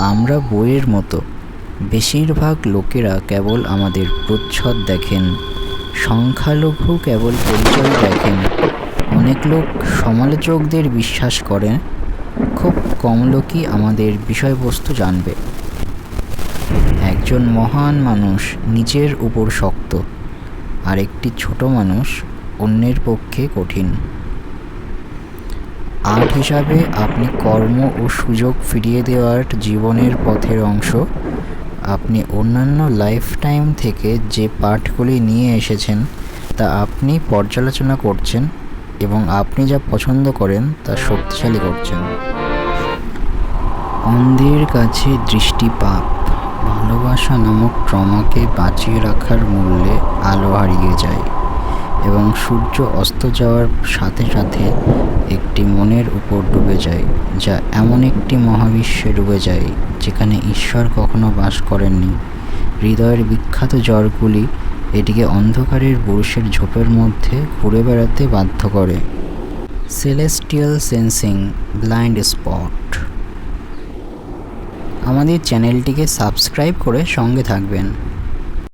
আমরা বইয়ের মতো। বেশিরভাগ লোকেরা কেবল আমাদের প্রচ্ছদ দেখেন, সংখ্যালঘু কেবল পরিচয় দেখেন। অনেক লোক সমালোচকদের বিশ্বাস করেন, খুব কম লোকই আমাদের বিষয়বস্তু জানবে। একজন মহান মানুষ নিজের উপর শক্ত, আর একটি ছোট মানুষ অন্যের পক্ষে কঠিন। আর্ট হিসাবে আপনি কর্ম ও সুযোগ ফিরিয়ে দেওয়ার জীবনের পথের অংশ। আপনি অন্যান্য লাইফটাইম থেকে যে পাঠগুলি নিয়ে এসেছেন তা আপনি পর্যালোচনা করছেন এবং আপনি যা পছন্দ করেন তা শক্তিশালী করছেন। অন্ধের কাছে দৃষ্টি পাপ। ভালোবাসা নামক ট্রমাকে বাঁচিয়ে রাখার মূল্যে আলো হারিয়ে যায় এবং সূর্য অস্ত যাওয়ার সাথে সাথে একটি মনের উপর ডুবে যায়, যা এমন একটি মহাবিশ্বে ডুবে যায় যেখানে ঈশ্বর কখনো বাস করেননি। হৃদয়ের বিখ্যাত জ্বরগুলি এটিকে অন্ধকারের পুরুষের ঝোপের মধ্যে ঘুরে বেড়াতে বাধ্য করে। Celestial sensing, blind spot. আমাদের চ্যানেলটিকে সাবস্ক্রাইব করে সঙ্গে থাকবেন।